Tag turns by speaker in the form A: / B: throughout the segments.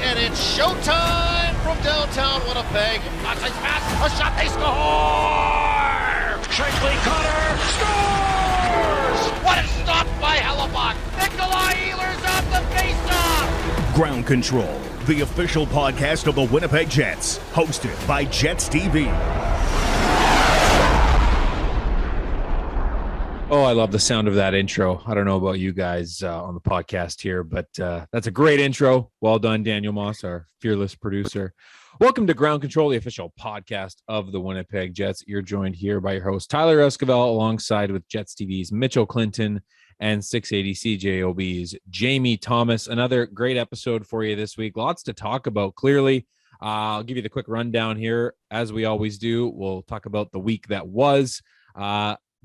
A: and it's showtime from downtown Winnipeg. His pass, a shot, they score! Shankly Connor scores! What a stop by Hellebuck! Nikolai Ehlers off the faceoff!
B: Ground Control, the official podcast of the Winnipeg Jets, hosted by Jets TV.
C: Oh, I love the sound of that intro. I don't know about you guys on the podcast here, but that's a great intro. Well done, Daniel Moss, our fearless producer. Welcome to Ground Control, the official podcast of the Winnipeg Jets. You're joined here by your host, Tyler Esquivel, alongside with Jets TV's Mitchell Clinton and 680 CJOB's Jamie Thomas. Another great episode for you this week. Lots to talk about, clearly. I'll give you the quick rundown here. As we always do, we'll talk about the week that was.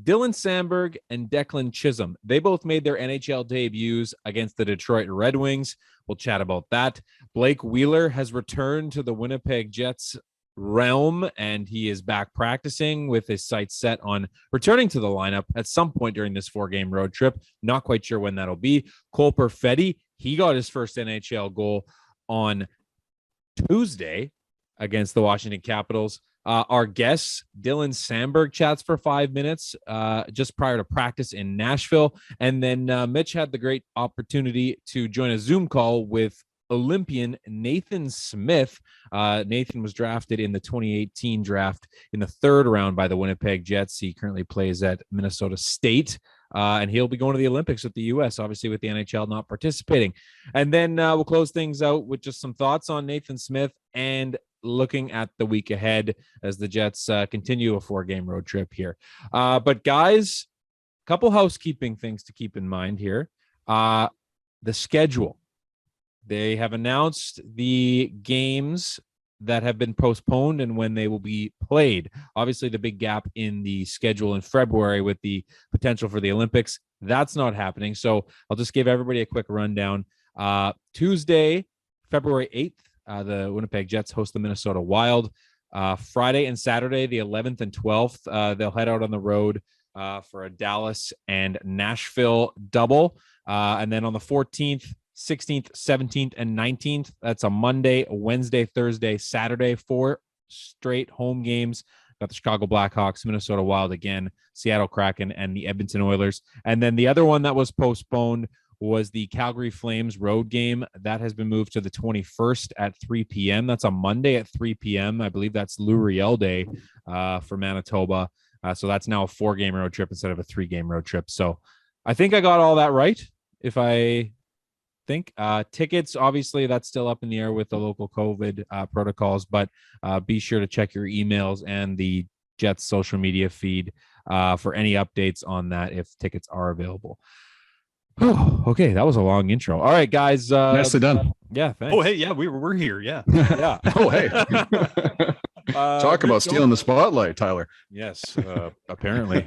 C: Dylan Samberg and Declan Chisholm, they both made their NHL debuts against the Detroit Red Wings. We'll chat about that. Blake Wheeler has returned to the Winnipeg Jets realm, and he is back practicing with his sights set on returning to the lineup at some point during this 4-game road trip. Not quite sure when that'll be. Cole Perfetti, he got his first NHL goal on Tuesday against the Washington Capitals. Our guest, Dylan Samberg, chats for 5 minutes just prior to practice in Nashville. And then Mitch had the great opportunity to join a Zoom call with Olympian Nathan Smith. Nathan was drafted in the 2018 draft in the 3rd round by the Winnipeg Jets. He currently plays at Minnesota State. And he'll be going to the Olympics with the U.S., obviously with the NHL not participating. And then we'll close things out with just some thoughts on Nathan Smith and looking at the week ahead as the Jets continue a 4-game road trip here. But guys, a couple housekeeping things to keep in mind here. The schedule. They have announced the games that have been postponed and when they will be played. Obviously, the big gap in the schedule in February with the potential for the Olympics, that's not happening. So I'll just give everybody a quick rundown. Tuesday, February 8th, the Winnipeg Jets host the Minnesota Wild. Friday and Saturday, the 11th and 12th, they'll head out on the road for a Dallas and Nashville double. And then on the 14th, 16th, 17th, and 19th, that's a Monday, a Wednesday, Thursday, Saturday, 4 straight home games. Got the Chicago Blackhawks, Minnesota Wild again, Seattle Kraken, and the Edmonton Oilers. And then the other one that was postponed was the Calgary Flames road game. That has been moved to the 21st at 3 p.m. That's a Monday at 3 p.m. I believe that's Lou Riel Day for Manitoba. So that's now a 4-game road trip instead of a 3-game road trip. So I think I got all that right. If I think tickets, obviously that's still up in the air with the local COVID protocols, but be sure to check your emails and the Jets social media feed for any updates on that if tickets are available. Okay, that was a long intro. All right, guys.
D: Nicely done.
C: Yeah, thanks.
E: Oh, hey, yeah, we're here. Yeah.
C: Yeah.
D: Oh, hey. Talk about stealing the spotlight, Tyler.
C: Yes, apparently.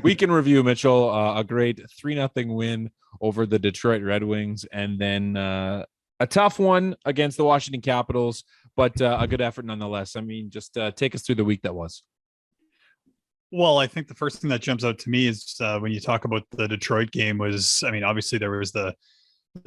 C: Week in review, Mitchell. A great 3-0 win over the Detroit Red Wings, and then a tough one against the Washington Capitals, but a good effort nonetheless. I mean, just take us through the week that was.
E: Well, I think the first thing that jumps out to me is when you talk about the Detroit game was, I mean, obviously there was the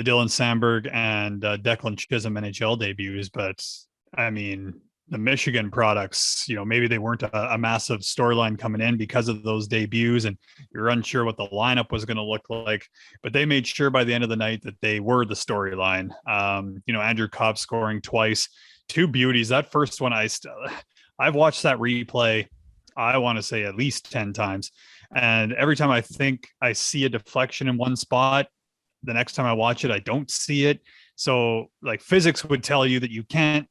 E: Dylan Samberg and Declan Chisholm NHL debuts, but I mean, the Michigan products, you know, maybe they weren't a massive storyline coming in because of those debuts and you're unsure what the lineup was going to look like, but they made sure by the end of the night that they were the storyline. You know, Andrew Copp scoring twice, 2 beauties. That first one, I've watched that replay, I want to say at least 10 times. And every time I think I see a deflection in one spot, the next time I watch it, I don't see it. So like physics would tell you that you can't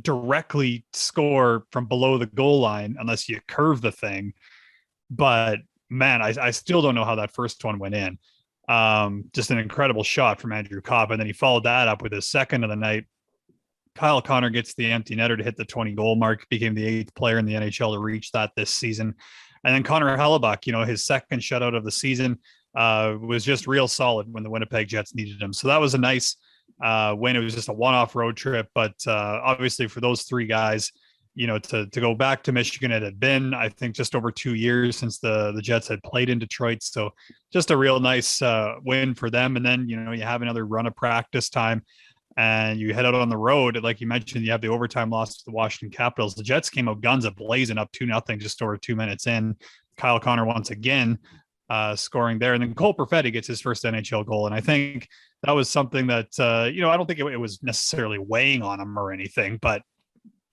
E: directly score from below the goal line unless you curve the thing. But man, I still don't know how that first one went in. Just an incredible shot from Andrew Copp. And then he followed that up with his second of the night. Kyle Connor gets the empty netter to hit the 20 goal mark, became the 8th player in the NHL to reach that this season. And then Connor Hellebuck, you know, his second shutout of the season was just real solid when the Winnipeg Jets needed him. So that was a nice win. It was just a one-off road trip, but obviously for those 3 guys, you know, to go back to Michigan, it had been, I think, just over 2 years since the Jets had played in Detroit. So just a real nice win for them. And then, you know, you have another run of practice time. and you head out on the road. Like you mentioned, you have the overtime loss to the Washington Capitals. The Jets came out guns a-blazing up 2-0 just over 2 minutes in. Kyle Connor once again scoring there. And then Cole Perfetti gets his first NHL goal. And I think that was something that, I don't think it was necessarily weighing on him or anything, but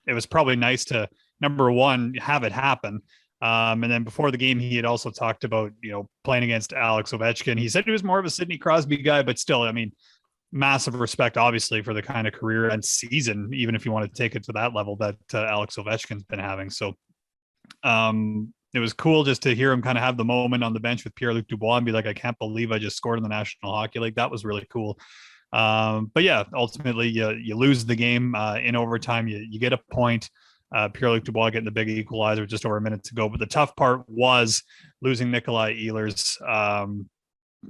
E: it was probably nice to, number one, have it happen. And then before the game, he had also talked about, playing against Alex Ovechkin. He said he was more of a Sidney Crosby guy, but still, I mean, massive respect, obviously, for the kind of career and season, even if you want to take it to that level that Alex Ovechkin's been having. So it was cool just to hear him kind of have the moment on the bench with Pierre-Luc Dubois and be like, I can't believe I just scored in the National Hockey League. That was really cool. But yeah, ultimately you lose the game in overtime. You get a point. Pierre-Luc Dubois getting the big equalizer just over a minute to go. But the tough part was losing Nikolai Ehlers.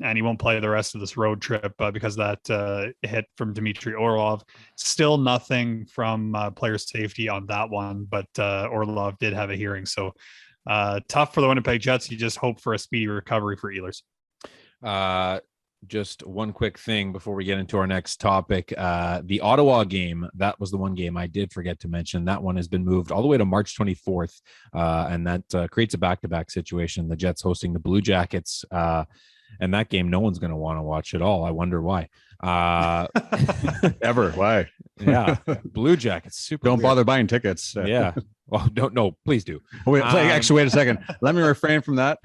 E: And he won't play the rest of this road trip because of that hit from Dmitry Orlov. Still nothing from player safety on that one, but Orlov did have a hearing. So tough for the Winnipeg Jets. You just hope for a speedy recovery for Ehlers.
C: Just one quick thing before we get into our next topic. The Ottawa game, that was the one game I did forget to mention. That one has been moved all the way to March 24th, and that creates a back-to-back situation. The Jets hosting the Blue Jackets, and that game no one's going to want to watch at all. I wonder why.
D: Ever. Why?
C: Yeah. Blue Jackets. Super
D: Don't
C: weird.
D: bother buying tickets.
C: Yeah. Well, don't. No, please do.
D: Oh, wait, actually, wait a second. Let me refrain from that.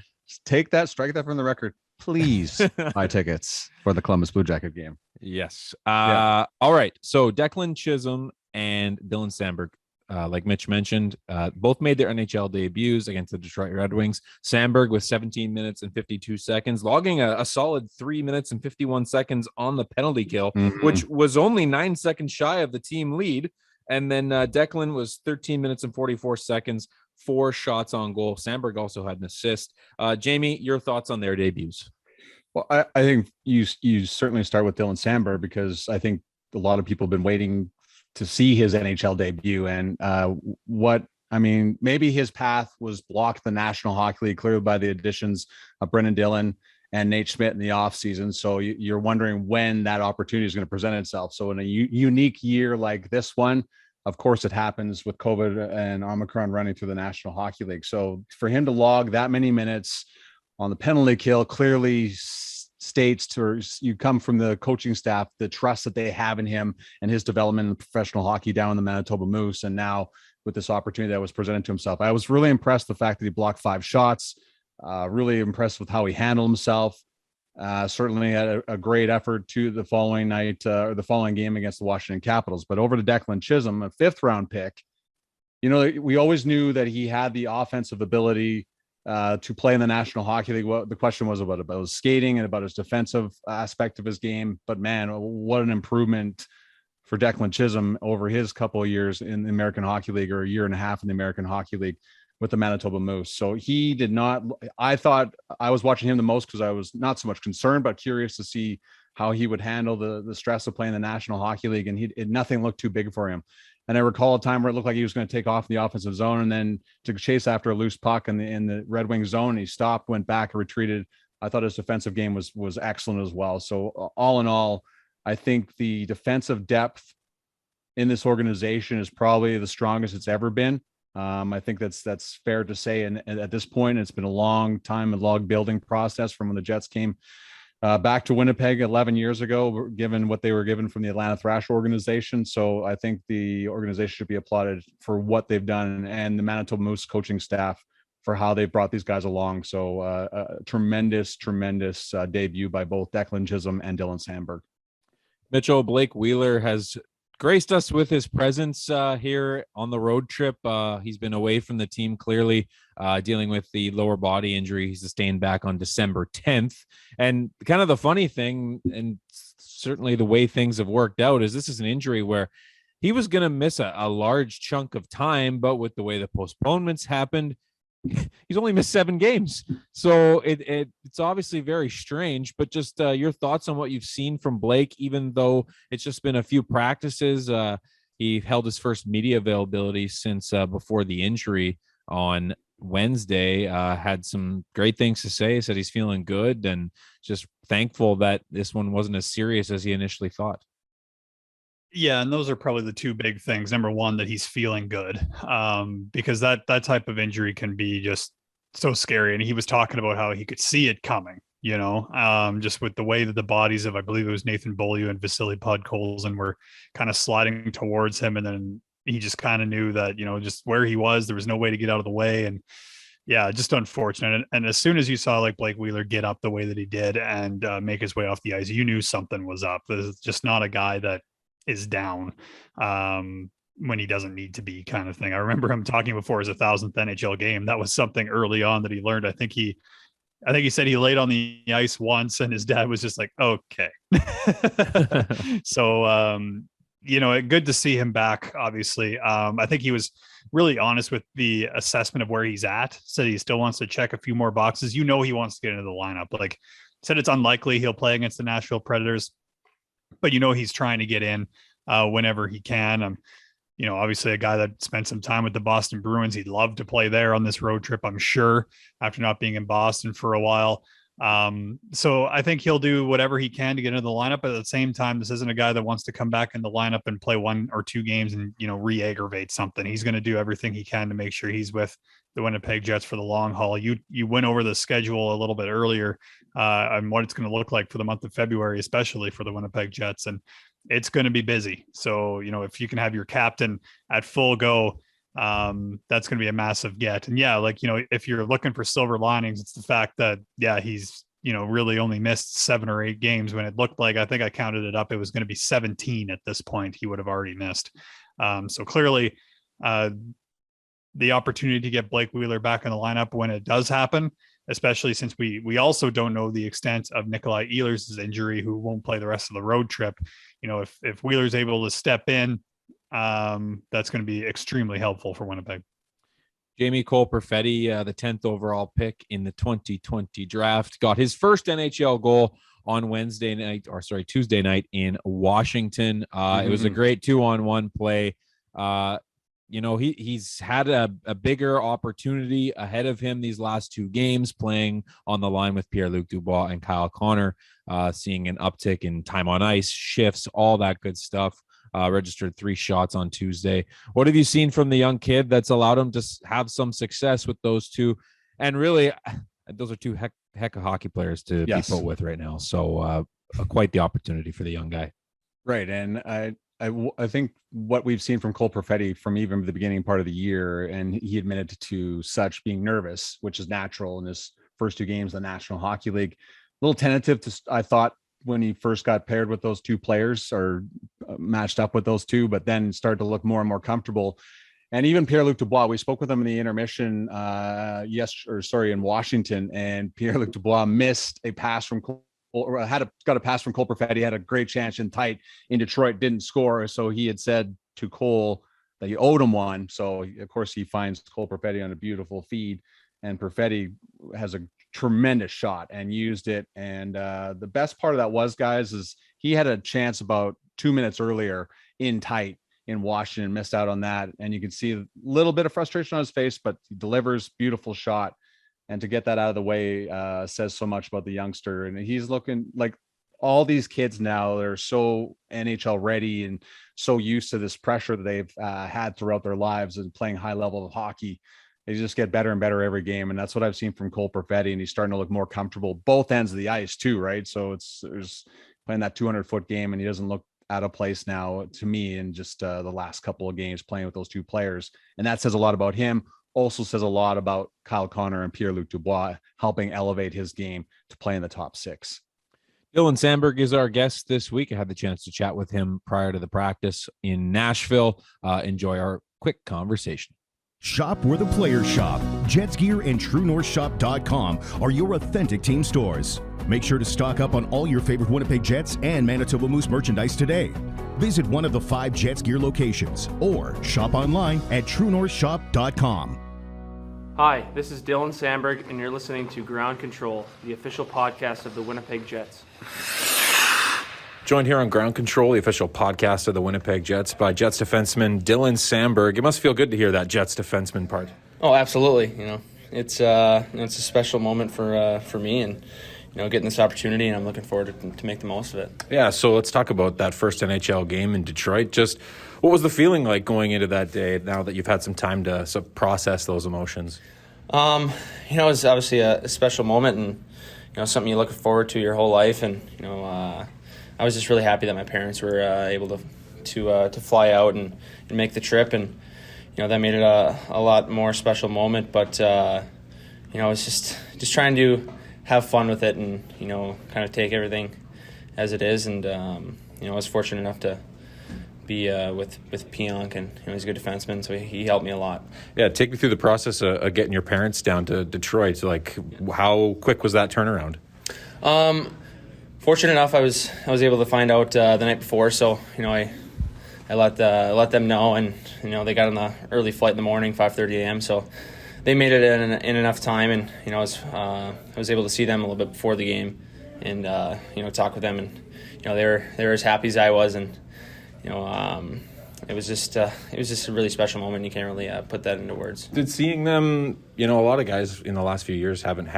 D: Take that, strike that from the record. Please buy tickets for the Columbus Blue Jacket game.
C: Yes. All right. So Declan Chisholm and Dylan Samberg, like Mitch mentioned, both made their NHL debuts against the Detroit Red Wings. Samberg with 17 minutes and 52 seconds, logging a solid 3 minutes and 51 seconds on the penalty kill, which was only 9 seconds shy of the team lead. And then Declan was 13 minutes and 44 seconds, 4 shots on goal. Samberg also had an assist. Jamie, your thoughts on their debuts?
D: Well, I think you certainly start with Dylan Samberg because I think a lot of people have been waiting to see his NHL debut. And maybe his path was blocked in the National Hockey League clearly by the additions of Brendan Dillon and Nate Schmidt in the offseason. So you're wondering when that opportunity is going to present itself. So in a unique year like this one, of course, it happens with COVID and Omicron running through the National Hockey League. So for him to log that many minutes on the penalty kill clearly states to you come from the coaching staff, the trust that they have in him and his development in professional hockey down in the Manitoba Moose. And now with this opportunity that was presented to himself, I was really impressed with the fact that he blocked 5 shots, really impressed with how he handled himself. Certainly had a great effort to the following night or the following game against the Washington Capitals. But over to Declan Chisholm, a 5th round pick. We always knew that he had the offensive ability to play in the National Hockey League. What the question was about his skating and about his defensive aspect of his game. But man, what an improvement for Declan Chisholm over his couple of years in the American Hockey League, or a year and a half in the American Hockey League with the Manitoba Moose. So he did not, I thought I was watching him the most because I was not so much concerned, but curious to see how he would handle the stress of playing the National Hockey League. And nothing looked too big for him. And I recall a time where it looked like he was going to take off in the offensive zone and then to chase after a loose puck in the Red Wing zone. He stopped, went back, and retreated. I thought his defensive game was excellent as well. So all in all, I think the defensive depth in this organization is probably the strongest it's ever been. I think that's fair to say. And at this point, it's been a long time, a long building process from when the Jets came back to Winnipeg 11 years ago, given what they were given from the Atlanta Thrasher organization. So I think the organization should be applauded for what they've done, and the Manitoba Moose coaching staff for how they've brought these guys along. So tremendous debut by both Declan Chisholm and Dylan Samberg.
C: Mitchell, Blake Wheeler has graced us with his presence here on the road trip. He's been away from the team, clearly dealing with the lower body injury he sustained back on December 10th. And kind of the funny thing, and certainly the way things have worked out, is this is an injury where he was going to miss a large chunk of time, but with the way the postponements happened, he's only missed 7 games. So it's obviously very strange, but just your thoughts on what you've seen from Blake, even though it's just been a few practices. He held his first media availability since before the injury on Wednesday, had some great things to say, said he's feeling good and just thankful that this one wasn't as serious as he initially thought.
E: Yeah, and those are probably the two big things. Number one, that he's feeling good, because that type of injury can be just so scary. And he was talking about how he could see it coming, just with the way that the bodies of, I believe it was Nathan Beaulieu and Vasily Podkolzin were kind of sliding towards him. And then he just kind of knew that, just where he was, there was no way to get out of the way. And yeah, just unfortunate. And as soon as you saw like Blake Wheeler get up the way that he did and make his way off the ice, you knew something was up. There's just not a guy that is down when he doesn't need to be, kind of thing. I remember him talking before his 1,000th NHL game. That was something early on that he learned. I think he said he laid on the ice once and his dad was just like, okay. So, good to see him back, obviously. I think he was really honest with the assessment of where he's at. Said he still wants to check a few more boxes. He wants to get into the lineup. Like, said it's unlikely he'll play against the Nashville Predators, but he's trying to get in whenever he can. Obviously a guy that spent some time with the Boston Bruins. He'd love to play there on this road trip, I'm sure, after not being in Boston for a while. So I think he'll do whatever he can to get into the lineup. But at the same time, this isn't a guy that wants to come back in the lineup and play 1 or 2 games and, re-aggravate something. He's going to do everything he can to make sure he's with the Winnipeg Jets for the long haul. You went over the schedule a little bit earlier on what it's going to look like for the month of February, especially for the Winnipeg Jets. And it's going to be busy. So, if you can have your captain at full go, that's going to be a massive get. And yeah, if you're looking for silver linings, it's the fact that, he's, really only missed 7 or 8 games when it looked like, I think I counted it up, it was going to be 17 at this point he would have already missed. So clearly the opportunity to get Blake Wheeler back in the lineup when it does happen, especially since we also don't know the extent of Nikolai Ehlers' injury, who won't play the rest of the road trip. If Wheeler's able to step in, that's going to be extremely helpful for Winnipeg.
C: Jamie Cole Perfetti, the 10th overall pick in the 2020 draft, got his first NHL goal on Tuesday night in Washington. It was a great 2-on-1 play. He's had a bigger opportunity ahead of him these last 2 games, playing on the line with Pierre-Luc Dubois and Kyle Connor, seeing an uptick in time on ice, shifts, all that good stuff. Registered 3 shots on Tuesday. What have you seen from the young kid that's allowed him to have some success with those 2? And really, those are 2 heck of hockey players to be put with right now. So quite the opportunity for the young guy.
D: Right. And I think what we've seen from Cole Perfetti from even the beginning part of the year, and he admitted to such being nervous, which is natural in his first 2 games in the National Hockey League. A little tentative, I thought, when he first got paired with those 2 players or matched up with those 2, but then started to look more and more comfortable. And even Pierre-Luc Dubois, we spoke with him in the intermission in Washington, and Pierre-Luc Dubois missed a pass from Cole, or got a pass from Cole Perfetti, had a great chance in tight in Detroit, didn't score. So he had said to Cole that he owed him one. So of course he finds Cole Perfetti on a beautiful feed, and Perfetti has a tremendous shot and used it. And the best part of that was, guys, is he had a chance about 2 minutes earlier in tight in Washington, missed out on that. And you can see a little bit of frustration on his face, but he delivers, beautiful shot. And to get that out of the way says so much about the youngster. And he's looking like all these kids now, they're so NHL ready and so used to this pressure that they've had throughout their lives and playing high level of hockey. They just get better and better every game. And that's what I've seen from Cole Perfetti. And he's starting to look more comfortable both ends of the ice too, right? So there's playing that 200-foot game, and he doesn't look out of place now to me in just the last couple of games playing with those 2 players. And that says a lot about him. Also says a lot about Kyle Connor and Pierre-Luc Dubois helping elevate his game to play in the top 6.
C: Dylan Samberg is our guest this week. I had the chance to chat with him prior to the practice in Nashville. Enjoy our quick conversation.
B: Shop where the players shop. Jets Gear and TrueNorthShop.com are your authentic team stores. Make sure to stock up on all your favorite Winnipeg Jets and Manitoba Moose merchandise today. Visit one of the 5 Jets Gear locations or shop online at TrueNorthShop.com.
F: Hi, this is Dylan Samberg, and you're listening to Ground Control, the official podcast of the Winnipeg Jets.
C: Joined here on Ground Control, the official podcast of the Winnipeg Jets, by Jets defenseman Dylan Samberg. It must feel good to hear that Jets defenseman part.
G: Oh, absolutely. It's a special moment for me, and
F: getting this opportunity, and I'm looking forward to make the most of it.
C: Yeah, so let's talk about that first NHL game in Detroit. Just what was the feeling like going into that day now that you've had some time to sort of process those emotions?
F: It was obviously a special moment, and something you look forward to your whole life. And I was just really happy that my parents were able to fly out and make the trip, and that made it a lot more special moment. But it's just trying to have fun with it, and kind of take everything as it is. And I was fortunate enough to be with Pionk, and he's a good defenseman, so he helped me a lot.
C: Yeah, take me through the process of getting your parents down to Detroit. So, how quick was that turnaround?
F: Fortunate enough, I was able to find out the night before, so I let them know, and they got on the early flight in the morning, 5:30 a.m. So they made it in enough time, and I was able to see them a little bit before the game, and talk with them, and they were as happy as I was, and it was just a really special moment. You can't really put that into words.
C: Did seeing them, a lot of guys in the last few years haven't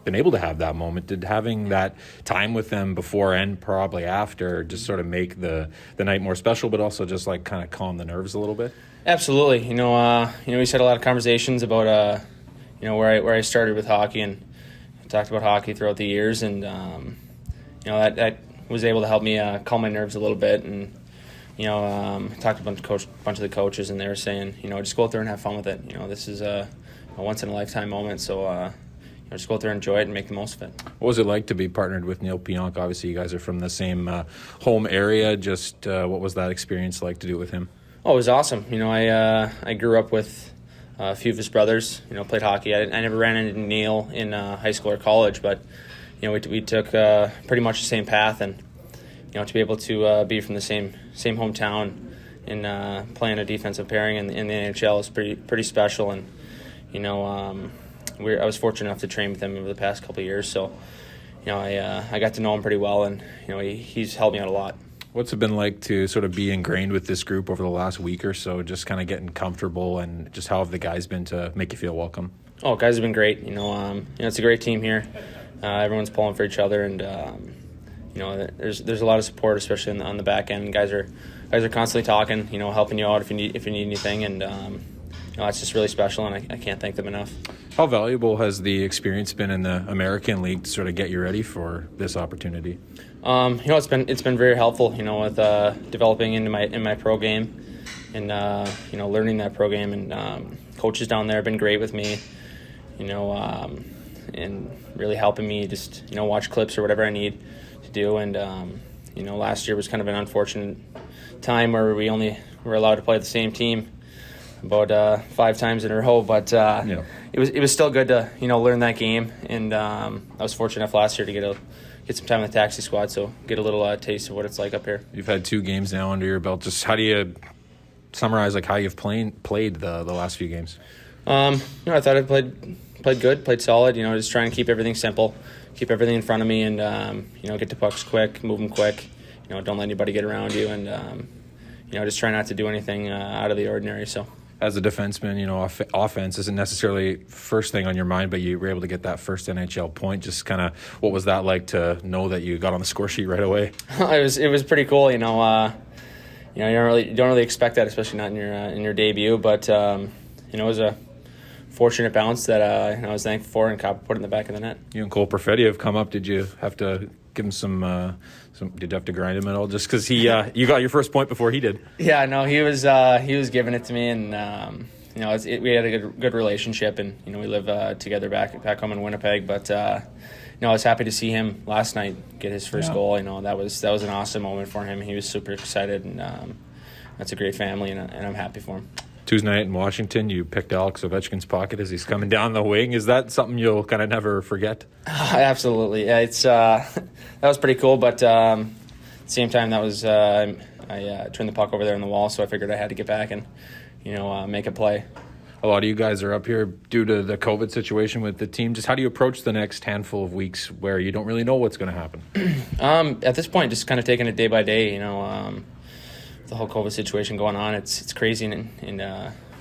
C: been able to have that moment. Did having that time with them before and probably after just sort of make the night more special, but also just kind of calm the nerves a little bit? Absolutely.
F: We had a lot of conversations about where I started with hockey, and talked about hockey throughout the years, and that was able to help me calm my nerves a little bit. And talked to a bunch of the coaches, and they were saying, just go out there and have fun with it. This is a once in a lifetime moment, so just go out there and enjoy it and make the most of it.
C: What was it like to be partnered with Neal Pionk? Obviously, you guys are from the same home area. Just what was that experience like to do it with him?
F: Oh, it was awesome. I grew up with a few of his brothers. Played hockey. I never ran into Neal in high school or college, but we took pretty much the same path, and to be able to be from the same hometown and playing a defensive pairing in the NHL is pretty special. And I was fortunate enough to train with him over the past couple of years, so I got to know him pretty well, and he's helped me out a lot.
C: What's it been like to sort of be ingrained with this group over the last week or so, just kind of getting comfortable, and just how have the guys been to make you feel welcome?
F: Oh, guys have been great. It's a great team here. Everyone's pulling for each other, and there's a lot of support, especially on the back end. Guys are constantly talking, helping you out if you need anything, and it's just really special, and I can't thank them enough.
C: How valuable has the experience been in the American League to sort of get you ready for this opportunity?
F: It's been very helpful, with developing into my pro game, and learning that pro game, and coaches down there have been great with me, and really helping me just watch clips or whatever I need to do. And last year was kind of an unfortunate time where we only were allowed to play the same team about 5 times in a row, but it was still good to learn that game, and I was fortunate enough last year to get some time in the taxi squad, so get a little taste of what it's like up here.
C: You've had 2 games now under your belt. Just how do you summarize how you've played the last few games?
F: I thought I played good, played solid. Just trying to keep everything simple, keep everything in front of me, and get to pucks quick, move them quick. Don't let anybody get around you, and just try not to do anything out of the ordinary. So.
C: As a defenseman, offense isn't necessarily first thing on your mind, but you were able to get that first NHL point. Just kind of, what was that like to know that you got on the score sheet right away?
F: It was pretty cool. You don't really expect that, especially not in your debut. But it was a fortunate bounce that I was thankful for, and Copper put it in the back of the net. You and Cole Perfetti have come up. Did you have to give him some? Did you have to grind him at all? Just because you got your first point before he did. Yeah, no, he was giving it to me, and we had a good relationship, and we live together back home in Winnipeg. But I was happy to see him last night get his first goal. That was an awesome moment for him. He was super excited, and that's a great family, and I'm happy for him. Tuesday night in Washington, you picked Alex Ovechkin's pocket as he's coming down the wing. Is that something you'll kind of never forget? Absolutely. Yeah, it's that was pretty cool, but at the same time, that was I turned the puck over there on the wall, so I figured I had to get back and make a play. A lot of you guys are up here due to the COVID situation with the team. Just how do you approach the next handful of weeks where you don't really know what's going to happen? At this point, just kind of taking it day by day. The whole COVID situation going on, it's crazy, and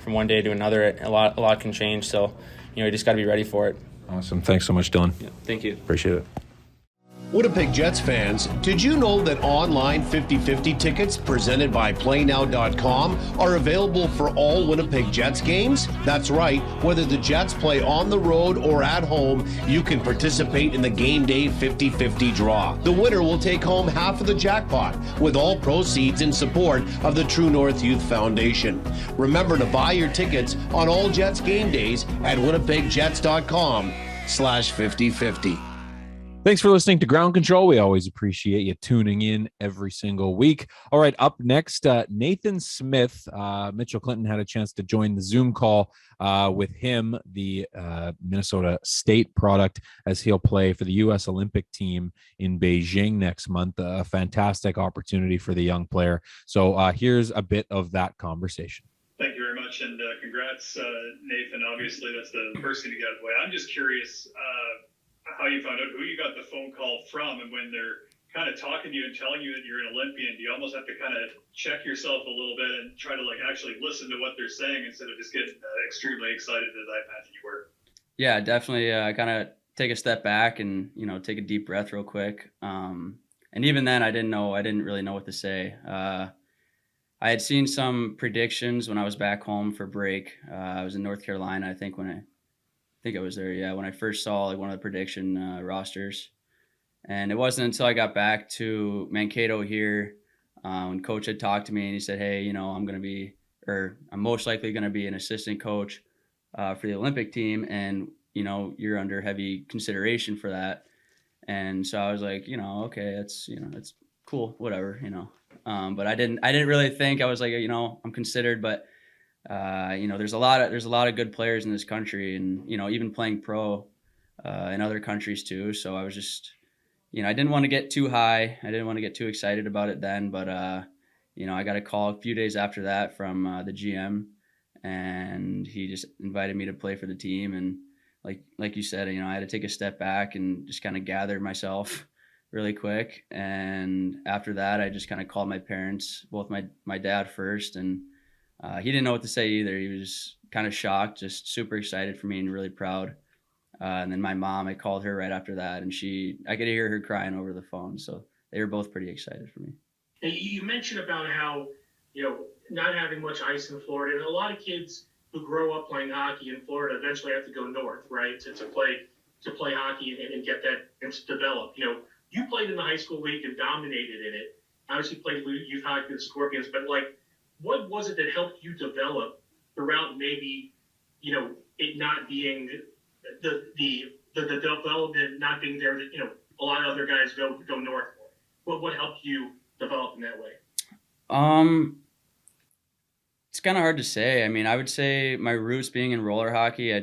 F: from one day to another, a lot can change. So, you just got to be ready for it. Awesome. Thanks so much, Dylan. Yeah, thank you. Appreciate it.
G: Winnipeg Jets fans, did you know that online 50-50 tickets presented by PlayNow.com are available for all Winnipeg Jets games? That's right, whether the Jets play on the road or at home, you can participate in the game day 50-50 draw. The winner will take home half of the jackpot, with all proceeds in support of the True North Youth Foundation. Remember to buy your tickets on all Jets game days at winnipegjets.com/50-50.
C: Thanks for listening to Ground Control. We always appreciate you tuning in every single week. All right, up next, Nathan Smith. Mitchell Clinton had a chance to join the Zoom call with him, the Minnesota State product, as he'll play for the U.S. Olympic team in Beijing next month. A fantastic opportunity for the young player. So here's a bit of that conversation.
E: Thank you very much, and congrats, Nathan. Obviously, that's the first thing to get out of the way. I'm just curious how you found out who you got the phone call from, and when they're kind of talking to you and telling you that you're an Olympian, do you almost have to kind of check yourself a little bit and try to actually listen to what they're saying instead of just getting extremely excited as I imagine you were?
H: Yeah, definitely. Kind of take a step back and take a deep breath real quick. And even then, I didn't really know what to say. I had seen some predictions when I was back home for break. I was in North Carolina, I think I was there. Yeah, when I first saw one of the prediction rosters, and it wasn't until I got back to Mankato here when Coach had talked to me and he said, "Hey, I'm most likely going to be an assistant coach for the Olympic team, and you're under heavy consideration for that." And so I was like, okay, that's it's cool, whatever, But I didn't really think. I was like, I'm considered, but. There's a lot of good players in this country, and even playing pro in other countries too. So I was just, I didn't want to get too high. I didn't want to get too excited about it then. But I got a call a few days after that from the GM, and he just invited me to play for the team. And like you said, I had to take a step back and just kind of gather myself really quick. And after that, I just kind of called my parents, both my dad first, and he didn't know what to say either. He was kind of shocked, just super excited for me and really proud. And then my mom, I called her right after that, and I could hear her crying over the phone. So they were both pretty excited for me.
I: And you mentioned about how, not having much ice in Florida, and a lot of kids who grow up playing hockey in Florida eventually have to go north, right, to play hockey and get that and to develop. You played in the high school league and dominated in it. Obviously played youth hockey with the Scorpions, but what was it that helped you develop throughout maybe, it not being the development not being there that, a lot of other guys go north for? What helped you develop in that way?
H: It's kind of hard to say. I mean, I would say my roots being in roller hockey, I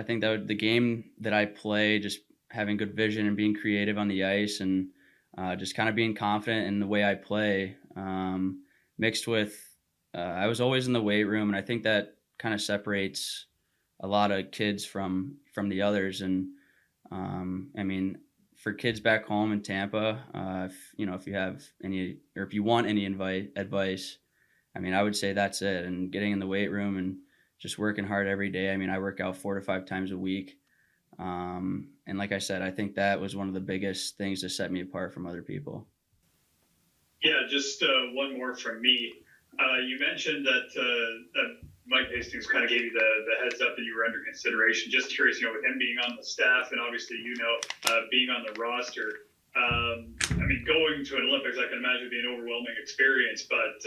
H: think that the game that I play, just having good vision and being creative on the ice and just kind of being confident in the way I play, mixed with I was always in the weight room, and I think that kind of separates a lot of kids from the others. And I mean, for kids back home in Tampa, if you have any, or if you want any advice, I mean, I would say that's it. And getting in the weight room and just working hard every day. I mean, I work out 4 to 5 times a week. And like I said, I think that was one of the biggest things that set me apart from other people.
E: Yeah, just one more from me. You mentioned that Mike Hastings kind of gave you the heads up that you were under consideration. Just curious, with him being on the staff and obviously, being on the roster, I mean, going to an Olympics, I can imagine would be an overwhelming experience, but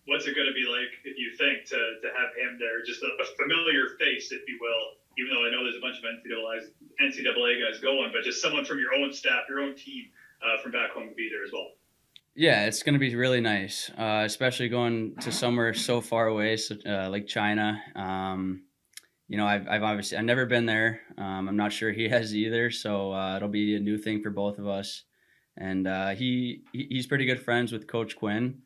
E: what's it going to be like, you think, to have him there, just a familiar face, if you will, even though I know there's a bunch of NCAA guys going, but just someone from your own staff, your own team from back home to be there as well.
H: Yeah, it's going to be really nice, especially going to somewhere so far away, like China. I've never been there. I'm not sure he has either, so it'll be a new thing for both of us. And he's pretty good friends with Coach Quinn,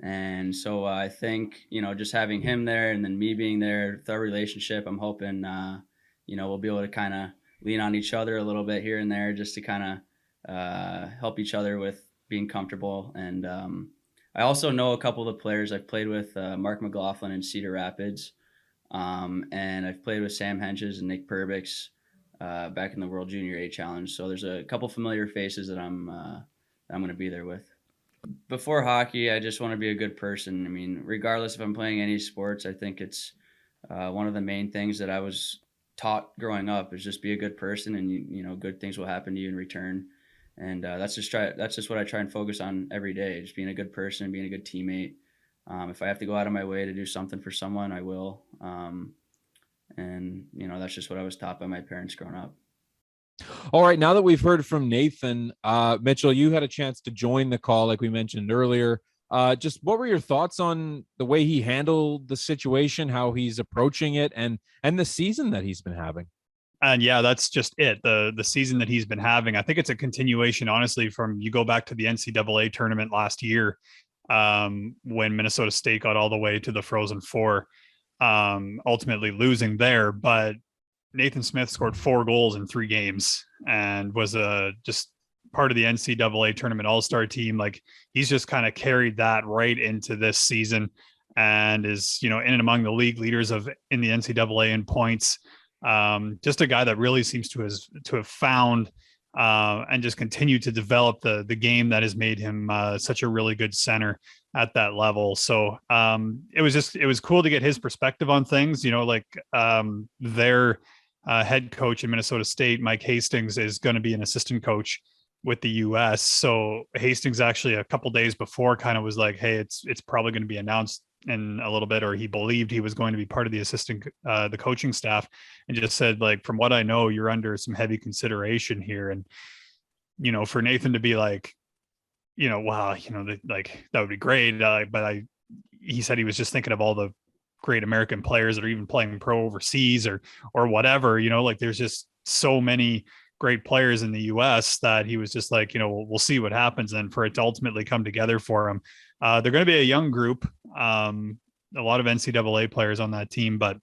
H: and so I think just having him there and then me being there, with our relationship, I'm hoping we'll be able to kind of lean on each other a little bit here and there, just to kind of help each other with being comfortable. And I also know a couple of the players. I've played with Mark McLaughlin in Cedar Rapids, and I've played with Sam Henches and Nick Perbix back in the World Junior A Challenge. So there's a couple familiar faces that I'm going to be there with. Before hockey, I just want to be a good person. I mean, regardless if I'm playing any sports, I think it's one of the main things that I was taught growing up is just be a good person, and you know, good things will happen to you in return. And that's just what I try and focus on every day, just being a good person, being a good teammate. If I have to go out of my way to do something for someone, I will. And you know, that's just what I was taught by my parents growing up.
C: All right, now that we've heard from Nathan, Mitchell, you had a chance to join the call like we mentioned earlier. Just what were your thoughts on the way he handled the situation, how he's approaching it, and the season that he's been having?
E: And yeah, that's just it. The season that he's been having, I think it's a continuation, honestly, from you go back to the NCAA tournament last year, when Minnesota State got all the way to the Frozen Four, ultimately losing there. But Nathan Smith scored 4 goals in 3 games and was just part of the NCAA tournament all-star team. Like, he's just kind of carried that right into this season and is, you know, in and among the league leaders in the NCAA in points. Just a guy that really seems to have found and just continue to develop the game that has made him such a really good center at that level. So it was cool to get his perspective on things. You know, like their head coach in Minnesota State, Mike Hastings, is going to be an assistant coach with the US. So Hastings actually a couple days before kind of was like, hey, it's probably going to be announced in a little bit, or he believed he was going to be part of the coaching staff, and just said, like, from what I know, you're under some heavy consideration here. And, you know, for Nathan to be like, you know, wow, you know, that would be great. But he said he was just thinking of all the great American players that are even playing pro overseas or whatever, you know, like there's just so many great players in the US that he was just like, you know, we'll see what happens. And for it to ultimately come together for him, they're going to be a young group, a lot of NCAA players on that team, but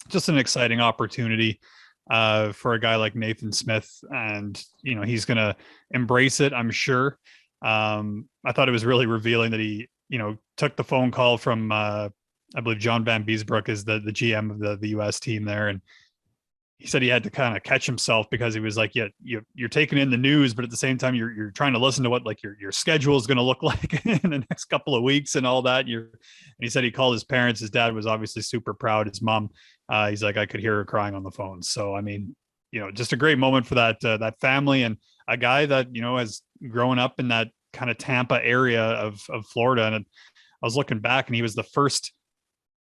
E: just an exciting opportunity for a guy like Nathan Smith. And, you know, he's going to embrace it, I'm sure. I thought it was really revealing that he, you know, took the phone call from, I believe John Van Beesbrook is the GM of the US team there. And he said he had to kind of catch himself because he was like, yeah, you're taking in the news, but at the same time, you're trying to listen to what like your schedule is going to look like in the next couple of weeks and all that. And he said he called his parents. His dad was obviously super proud. His mom, he's like, I could hear her crying on the phone. So, I mean, you know, just a great moment for that family, and a guy that, you know, has grown up in that kind of Tampa area of Florida. And I was looking back, and he was the first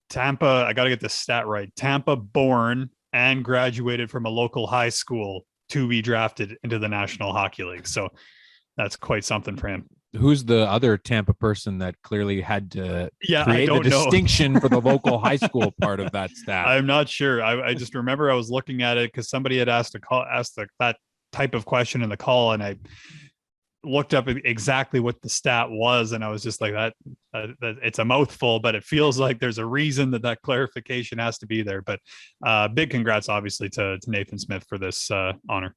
E: Tampa, I got to get this stat right, Tampa born and graduated from a local high school to be drafted into the National Hockey League. So that's quite something for him.
C: Who's the other Tampa person that clearly had to create the distinction for the local high school part of that stat?
E: I'm not sure. I just remember I was looking at it because somebody had asked that type of question in the call, and I looked up exactly what the stat was, and I was just like, that it's a mouthful, but it feels like there's a reason that clarification has to be there. But big congrats, obviously, to Nathan Smith for this honor.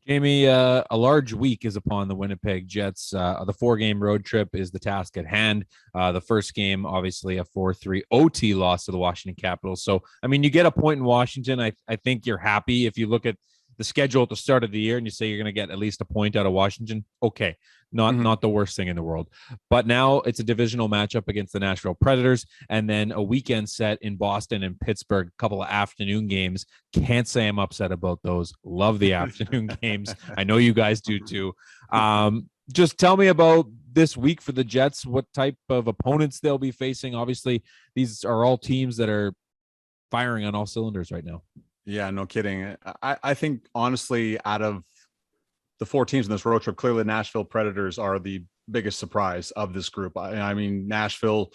C: Jamie, a large week is upon the Winnipeg Jets. The 4-game road trip is the task at hand. The first game, obviously, a 4-3 OT loss to the Washington Capitals. So, I mean, you get a point in Washington. I think you're happy if you look at the schedule at the start of the year and you say you're going to get at least a point out of Washington. Okay, not the worst thing in the world. But now it's a divisional matchup against the Nashville Predators, and then a weekend set in Boston and Pittsburgh, a couple of afternoon games. Can't say I'm upset about those. Love the afternoon games. I know you guys do too. Just tell me about this week for the Jets, what type of opponents they'll be facing. Obviously, these are all teams that are firing on all cylinders right now.
D: Yeah, no kidding. I think, honestly, out of the 4 teams in this road trip, clearly the Nashville Predators are the biggest surprise of this group. I mean, Nashville,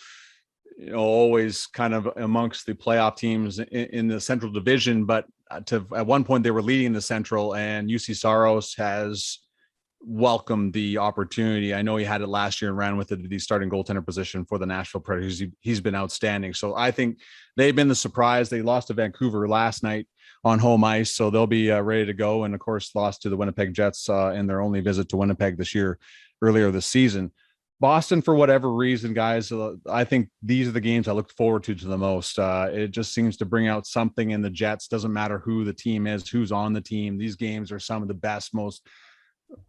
D: you know, always kind of amongst the playoff teams in the Central Division, but at one point they were leading the Central, and UC Saros has welcomed the opportunity. I know he had it last year and ran with it, the starting goaltender position for the Nashville Predators. He's been outstanding. So I think they've been the surprise. They lost to Vancouver last night on home ice, so they'll be ready to go. And of course, lost to the Winnipeg Jets in their only visit to Winnipeg this year, earlier this season. Boston, for whatever reason, guys, I think these are the games I look forward to the most. It just seems to bring out something in the Jets. Doesn't matter who the team is, who's on the team. These games are some of the best, most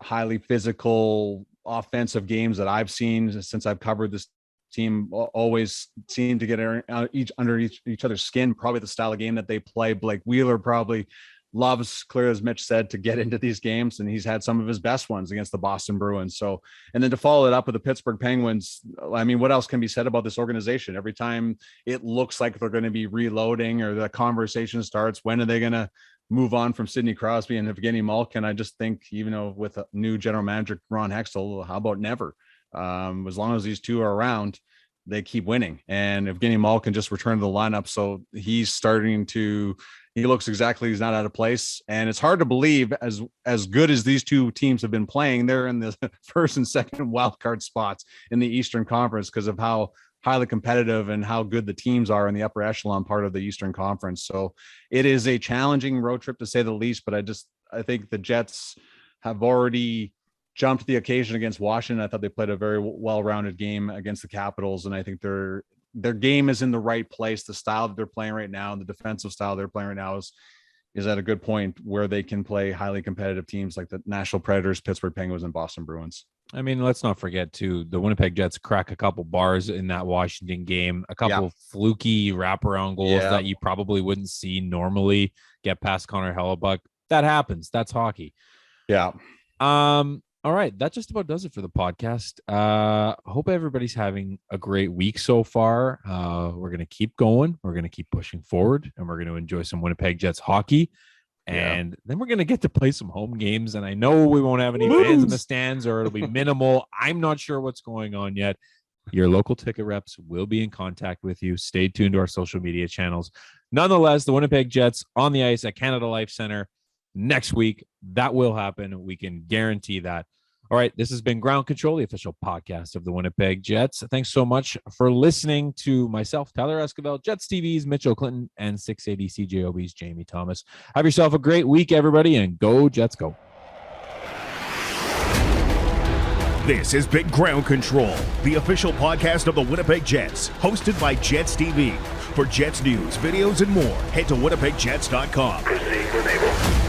D: highly physical offensive games that I've seen since I've covered this team. Always seem to get under each other's skin. Probably the style of game that they play. Blake Wheeler probably loves, clear as Mitch said, to get into these games, and he's had some of his best ones against the Boston Bruins. So, and then to follow it up with the Pittsburgh Penguins, I mean, what else can be said about this organization? Every time it looks like they're going to be reloading or the conversation starts, when are they going to move on from Sidney Crosby and Evgeny Malkin? I just think, even though with a new general manager, Ron Hextall, how about never? As long as these two are around, they keep winning. And Evgeny Malkin just returned to the lineup, so he's starting to, he looks exactly, he's not out of place. And it's hard to believe, as good as these two teams have been playing, they're in the first and second wild card spots in the Eastern Conference because of how highly competitive and how good the teams are in the upper echelon part of the Eastern Conference. So it is a challenging road trip to say the least, but I think the Jets have already jumped the occasion against Washington. I thought they played a very well-rounded game against the Capitals, and I think their game is in the right place. The style that they're playing right now, and the defensive style they're playing right now is at a good point where they can play highly competitive teams like the Nashville Predators, Pittsburgh Penguins, and Boston Bruins.
C: I mean, let's not forget too, the Winnipeg Jets crack a couple bars in that Washington game, a couple fluky wraparound goals that you probably wouldn't see normally get past Connor Hellebuck. That happens. That's hockey.
D: Yeah.
C: All right, that just about does it for the podcast. Hope everybody's having a great week so far. We're going to keep going. We're going to keep pushing forward, and we're going to enjoy some Winnipeg Jets hockey. And then we're going to get to play some home games. And I know we won't have any fans in the stands, or it'll be minimal. I'm not sure what's going on yet. Your local ticket reps will be in contact with you. Stay tuned to our social media channels. Nonetheless, the Winnipeg Jets on the ice at Canada Life Center next week. That will happen. We can guarantee that. All right, this has been Ground Control, the official podcast of the Winnipeg Jets. Thanks so much for listening to myself, Tyler Esquivel, Jets TV's Mitchell Clinton, and 680 CJOB's Jamie Thomas. Have yourself a great week, everybody, and go Jets go.
B: This has been Ground Control, the official podcast of the Winnipeg Jets, hosted by Jets TV. For Jets news, videos, and more, head to winnipegjets.com.
J: Proceed when able.